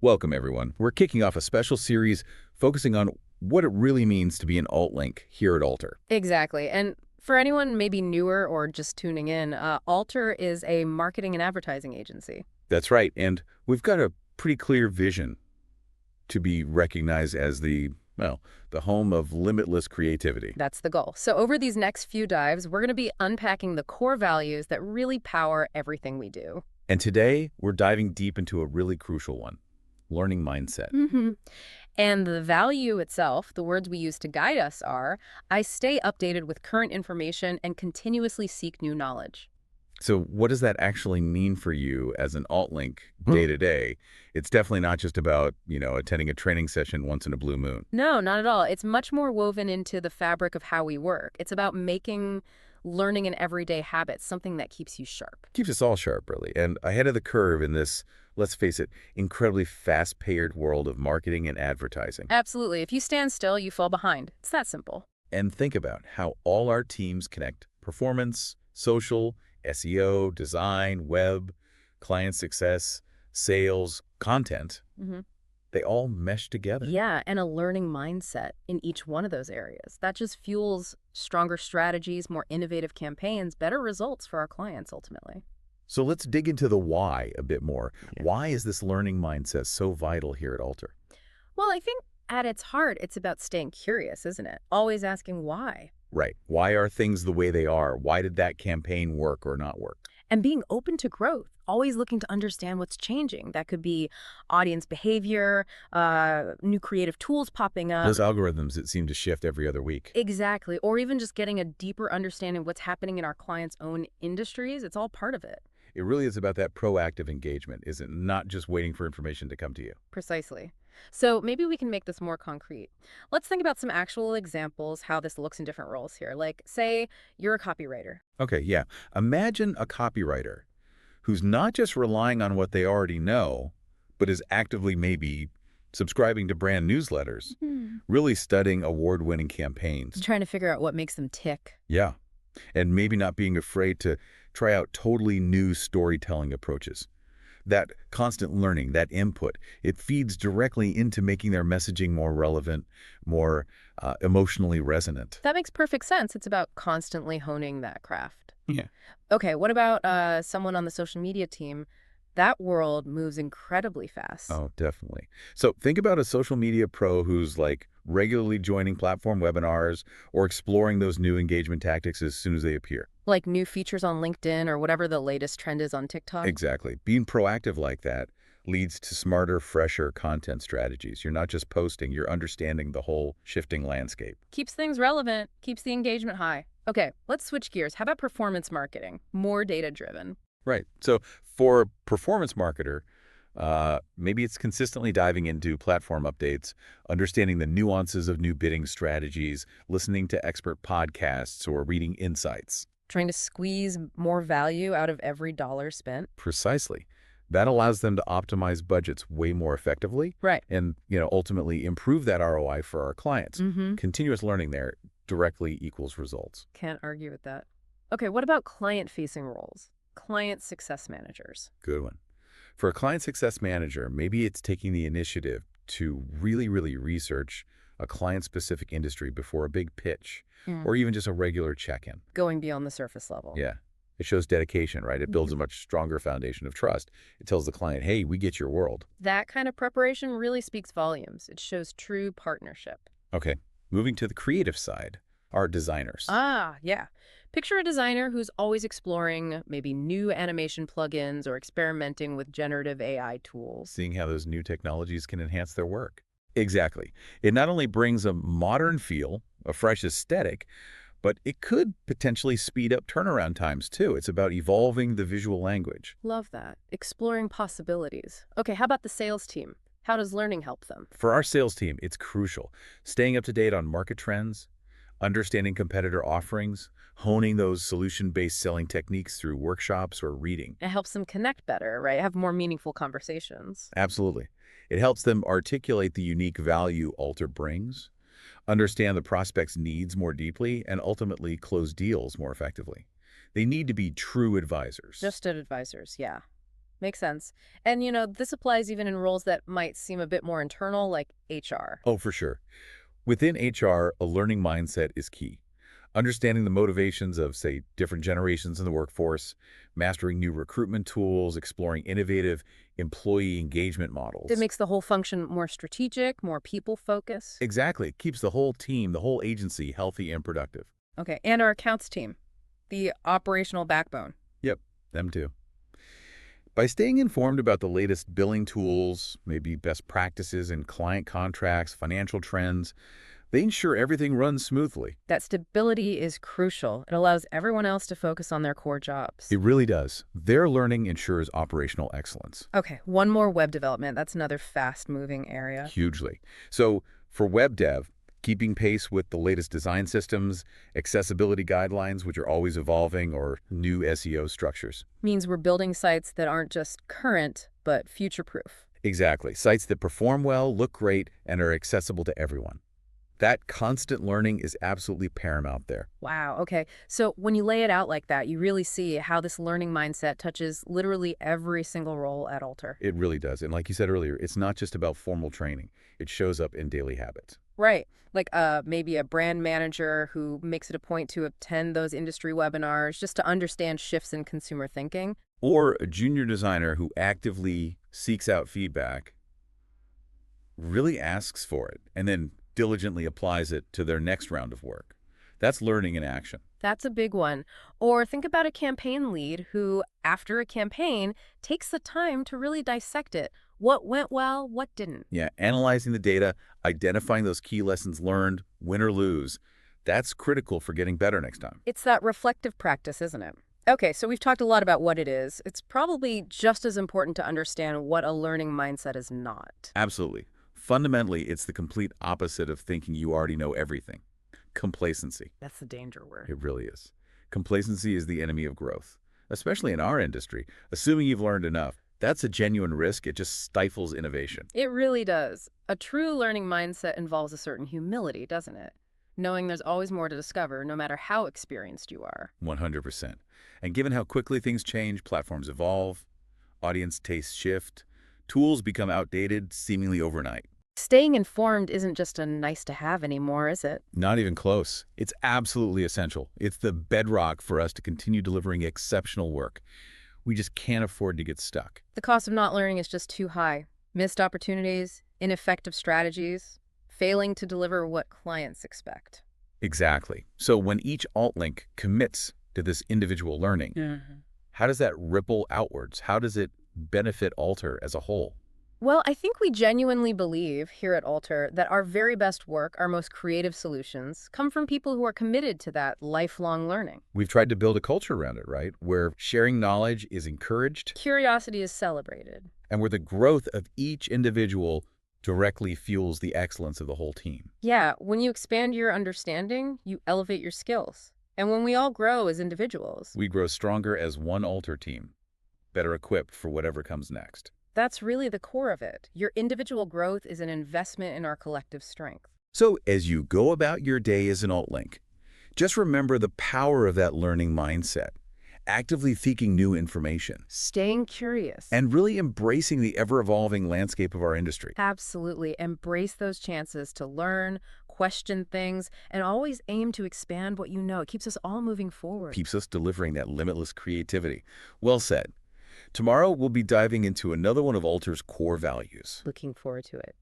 Welcome, everyone. We're kicking off a special series focusing on what it really means to be an alt-link here at Alter. Exactly. And for anyone maybe newer or just tuning in, Alter is a marketing and advertising agency. That's right, and we've got a pretty clear vision to be recognized as the home of limitless creativity. That's the goal. So over these next few dives, we're going to be unpacking the core values that really power everything we do. And today, we're diving deep into a really crucial one, learning mindset. hmm And the value itself, the words we use to guide us are, I stay updated with current information and continuously seek new knowledge. So what does that actually mean for you as an alt-link day to day? It's definitely not just about, attending a training session once in a blue moon. No, not at all. It's much more woven into the fabric of how we work. It's about making learning an everyday habit something that keeps you sharp. Keeps us all sharp, really, and ahead of the curve in this, let's face it, incredibly fast-paced world of marketing and advertising. Absolutely. If you stand still, you fall behind. It's that simple. And think about how all our teams connect performance, social, SEO, design, web, client success, sales, content. hmm They all mesh together. Yeah, and a learning mindset in each one of those areas. That just fuels stronger strategies, more innovative campaigns, better results for our clients ultimately. So let's dig into the why a bit more. Yeah. Why is this learning mindset so vital here at Alter? Well, I think at its heart, it's about staying curious, isn't it? Always asking why. Right. Why are things the way they are? Why did that campaign work or not work? And being open to growth, always looking to understand what's changing. That could be audience behavior, new creative tools popping up. Those algorithms that seem to shift every other week. Exactly. Or even just getting a deeper understanding of what's happening in our clients' own industries. It's all part of it. It really is about that proactive engagement, is it? Not just waiting for information to come to you. Precisely. So maybe we can make this more concrete. Let's think about some actual examples how this looks in different roles here. Like, say, you're a copywriter. Okay, yeah. Imagine a copywriter who's not just relying on what they already know, but is actively maybe subscribing to brand newsletters, really studying award-winning campaigns. Trying to figure out what makes them tick. Yeah. And maybe not being afraid to try out totally new storytelling approaches. That constant learning, that input, it feeds directly into making their messaging more relevant, more emotionally resonant. That makes perfect sense. It's about constantly honing that craft. Yeah. Okay, what about someone on the social media team? That world moves incredibly fast. Oh, definitely. So think about a social media pro who's like regularly joining platform webinars or exploring those new engagement tactics as soon as they appear. Like new features on LinkedIn or whatever the latest trend is on TikTok. Exactly. Being proactive like that leads to smarter, fresher content strategies. You're not just posting, you're understanding the whole shifting landscape. Keeps things relevant, keeps the engagement high. Okay, let's switch gears. How about performance marketing? More data-driven. Right. So for a performance marketer, maybe it's consistently diving into platform updates, understanding the nuances of new bidding strategies, listening to expert podcasts, or reading insights. Trying to squeeze more value out of every dollar spent. Precisely. That allows them to optimize budgets way more effectively Right. and, ultimately improve that ROI for our clients. Mm-hmm. Continuous learning there directly equals results. Can't argue with that. Okay, what about client-facing roles? Client success managers. Good one. For a client success manager, maybe it's taking the initiative to really, really research a client-specific industry before a big pitch or even just a regular check-in. Going beyond the surface level. Yeah. It shows dedication, right? It builds a much stronger foundation of trust. It tells the client, hey, we get your world. That kind of preparation really speaks volumes. It shows true partnership. Okay. Moving to the creative side, our designers. Yeah. Picture a designer who's always exploring maybe new animation plugins or experimenting with generative AI tools. Seeing how those new technologies can enhance their work. Exactly. It not only brings a modern feel, a fresh aesthetic, but it could potentially speed up turnaround times too. It's about evolving the visual language. Love that. Exploring possibilities. Okay, how about the sales team? How does learning help them? For our sales team, it's crucial. Staying up to date on market trends, understanding competitor offerings, honing those solution-based selling techniques through workshops or reading. It helps them connect better, right? Have more meaningful conversations. Absolutely. It helps them articulate the unique value Alter brings, understand the prospect's needs more deeply, and ultimately close deals more effectively. They need to be true advisors. Just advisors, yeah. Makes sense. And, this applies even in roles that might seem a bit more internal, like HR. Oh, for sure. Within HR, a learning mindset is key. Understanding the motivations of, say, different generations in the workforce, mastering new recruitment tools, exploring innovative employee engagement It models. makes the whole function more strategic, more people-focused. Exactly. Keeps the whole team, the whole agency healthy and productive. Okay, and our accounts team, the operational backbone. Yep, them too. By staying informed about the latest billing tools, maybe best practices in client contracts, financial trends, they ensure everything runs smoothly. That stability is crucial. It allows everyone else to focus on their core jobs. It really does. Their learning ensures operational excellence. Okay, one more web development. That's another fast-moving area. Hugely. So for web dev, keeping pace with the latest design systems, accessibility guidelines, which are always evolving, or new SEO structures. Means we're building sites that aren't just current, but future-proof. Exactly. Sites that perform well, look great, and are accessible to everyone. That constant learning is absolutely paramount there. Wow, okay. So when you lay it out like that, you really see how this learning mindset touches literally every single role at Alter. It really does. And like you said earlier, it's not just about formal training. It shows up in daily habits. Right. Like maybe a brand manager who makes it a point to attend those industry webinars just to understand shifts in consumer thinking. Or a junior designer who actively seeks out feedback, really asks for it, and then diligently applies it to their next round of work. That's learning in action. That's a big one. Or think about a campaign lead who, after a campaign, takes the time to really dissect it. What went well, what didn't. Yeah, analyzing the data, identifying those key lessons learned, win or lose, that's critical for getting better next time. It's that reflective practice, isn't it? Okay, so we've talked a lot about what it is. It's probably just as important to understand what a learning mindset is not. Absolutely. Fundamentally, it's the complete opposite of thinking you already know everything. Complacency. That's the danger word. It really is. Complacency is the enemy of growth, especially in our industry. Assuming you've learned enough, that's a genuine risk. It just stifles innovation. It really does. A true learning mindset involves a certain humility, doesn't it? Knowing there's always more to discover, no matter how experienced you are. 100%. And given how quickly things change, platforms evolve, audience tastes shift, tools become outdated seemingly overnight. Staying informed isn't just a nice to have anymore, is it? Not even close. It's absolutely essential. It's the bedrock for us to continue delivering exceptional work. We just can't afford to get stuck. The cost of not learning is just too high. Missed opportunities, ineffective strategies, failing to deliver what clients expect. Exactly. So when each alt link commits to this individual learning, how does that ripple outwards? How does it benefit Alter as a whole? Well, I think we genuinely believe here at Alter that our very best work, our most creative solutions, come from people who are committed to that lifelong learning. We've tried to build a culture around it, right? Where sharing knowledge is encouraged Curiosity is celebrated. and where the growth of each individual directly fuels the excellence of the whole team. Yeah, when you expand your understanding, you elevate your skills. And when we all grow as individuals, We grow stronger as one Alter team, better equipped for whatever comes next. that's really the core of it. Your individual growth is an investment in our collective strength. So as you go about your day as an alt link, just remember the power of that learning mindset, actively seeking new information, Staying curious. and really embracing the ever-evolving landscape of our industry. Absolutely. Embrace those chances to learn, question things, and always aim to expand what you know. It keeps us all moving forward. Keeps us delivering that limitless creativity. Well said. Tomorrow, we'll be diving into another one of Alter's core values. Looking forward to it.